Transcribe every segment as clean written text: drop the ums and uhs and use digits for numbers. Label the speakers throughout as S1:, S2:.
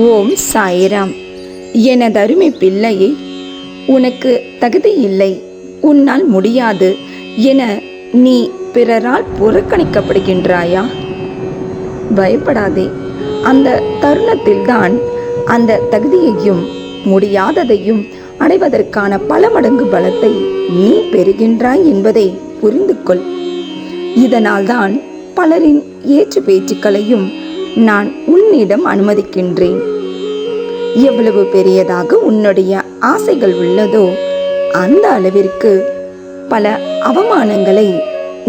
S1: ஓம் சாய்ராம். எனதருமை பிள்ளையே, உனக்கு தகுதி இல்லை, உன்னால் முடியாது என நீ பிறரால் புறக்கணிக்கப்படுகின்றாயா? பயப்படாதே. அந்த தருணத்தில்தான் அந்த தகுதியையும் முடியாததையும் அடைவதற்கான பல மடங்கு பலத்தை நீ பெறுகின்றாய் என்பதை புரிந்து கொள். இதனால்தான் பலரின் ஏற்று பேச்சுக்களையும் நான் உன்னிடம் அனுமதிக்கின்றேன். எவ்வளவு பெரியதாக உன்னுடைய ஆசைகள் உள்ளதோ அந்த அளவிற்கு பல அவமானங்களை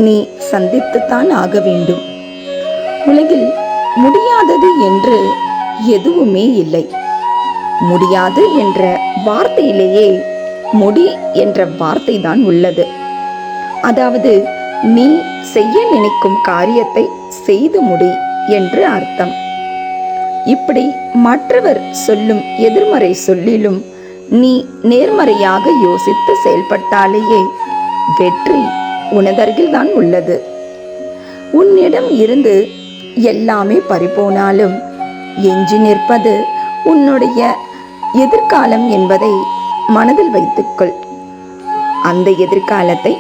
S1: நீ சந்தித்துத்தான் ஆக வேண்டும். உலகில் முடியாதது என்று எதுவுமே இல்லை. முடியாது என்ற வார்த்தையிலேயே முடி என்ற வார்த்தை தான் உள்ளது. அதாவது நீ செய்ய நினைக்கும் காரியத்தை செய்து முடி என்று அர்த்தம். இப்படி மற்றவர் சொல்லும் எதிர்மறை சொல்லிலும் நீ நேர்மறையாக யோசித்து செயல்பட்டாலேயே வெற்றி உனதருகில்தான் உள்ளது. உன்னிடம் இருந்து எல்லாமே பறிபோனாலும் எஞ்சி நிற்பது உன்னுடைய எதிர்காலம் என்பதை மனதில் வைத்துக்கொள். அந்த எதிர்காலத்தை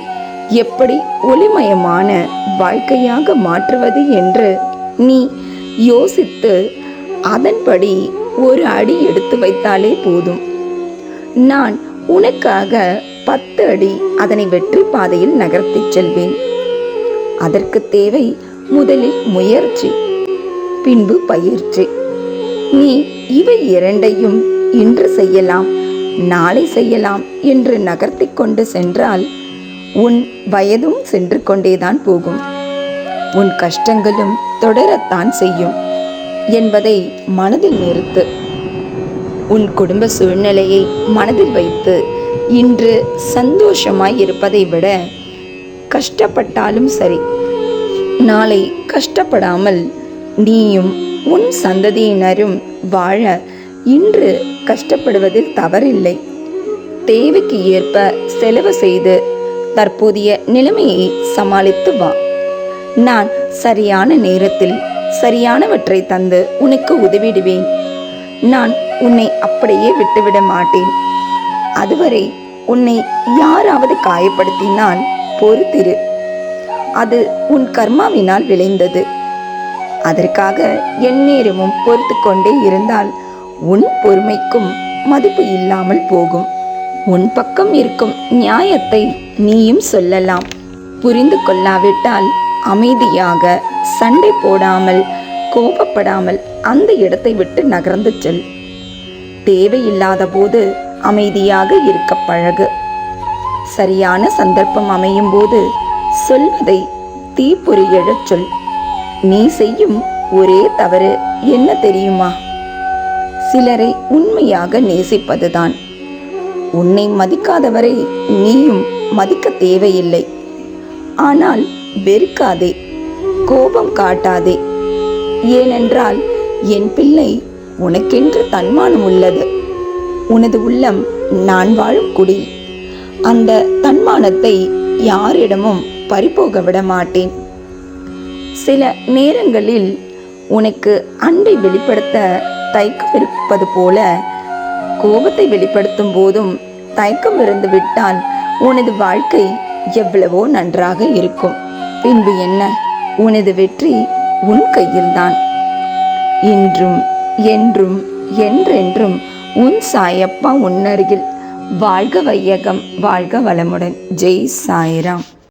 S1: எப்படி ஒளிமயமான வாழ்க்கையாக மாற்றுவது என்று நீ யோசித்து அதன்படி ஒரு அடி எடுத்து வைத்தாலே போதும். நான் உனக்காக 10 அடி அதனை வெற்றி பாதையில் நகர்த்தி செல்வேன். அதற்கு தேவை முதலில் முயற்சி, பின்பு பயிற்சி. நீ இவை இரண்டையும் இன்று செய்யலாம், நாளை செய்யலாம் என்று நகர்த்தி கொண்டு சென்றால் உன் வயதும் சென்று கொண்டேதான் போகும். உன் கஷ்டங்களும் தொடரத்தான் செய்யும் என்பதை மனதில் நிறுத்து. உன் குடும்ப சூழ்நிலையை மனதில் வைத்து இன்று சந்தோஷமாய் இருப்பதை விட கஷ்டப்பட்டாலும் சரி, நாளை கஷ்டப்படாமல் நீயும் உன் சந்ததியினரும் வாழ இன்று கஷ்டப்படுவதில் தவறில்லை. தேவைக்கு ஏற்ப செலவு செய்து தற்போதைய நிலைமையை சமாளித்து வா. நான் சரியான நேரத்தில் சரியானவற்றை தந்து உனக்கு உதவிடுவேன். நான் உன்னை அப்படியே விட்டுவிட மாட்டேன். அதுவரை உன்னை யாராவது காயப்படுத்தினால் பொறுத்திரு. அது உன் கர்மாவினால் விளைந்தது. அதற்காக எந்நேரமும் பொறுத்து கொண்டே இருந்தால் உன் பொறுமைக்கும் மதிப்பு இல்லாமல் போகும். உன் பக்கம் இருக்கும் நியாயத்தை நீயும் சொல்லலாம். புரிந்து கொள்ளாவிட்டால் அமைதியாக, சண்டை போடாமல், கோபப்படாமல் அந்த இடத்தை விட்டு நகர்ந்து செல். தேவையில்லாத போது அமைதியாக இருக்க பழகு. சரியான சந்தர்ப்பம் அமையும் போது சொல்வதை தீப்பொறி எழச் சொல். நீ செய்யும் ஒரே தவறு என்ன தெரியுமா? சிலரை உண்மையாக நேசிப்பதுதான். உன்னை மதிக்காதவரை நீயும் மதிக்க தேவையில்லை. ஆனால் வெறுக்காதே, கோபம் காட்டாதே. ஏனென்றால் என் பிள்ளை, உனக்கென்று தன்மானம் உள்ளது. உனது உள்ளம் நான் வாழும் குடில். அந்த தன்மானத்தை யாரிடமும் பறிபோக விட மாட்டேன். சில நேரங்களில் உனக்கு அன்பை வெளிப்படுத்த தயக்கம் இருப்பது போல கோபத்தை வெளிப்படுத்தும் போதும் தயக்கம் இருந்து விட்டால் உனது வாழ்க்கை எவ்வளவோ நன்றாக இருக்கும். பின்பு என்ன? உனது வெற்றி உன் கையில்தான். இன்றும் என்றும் என்றென்றும் உன் சாயப்பா உன்னருகில். வாழ்க வையகம், வாழ்க வளமுடன். ஜெய் சாய்ராம்.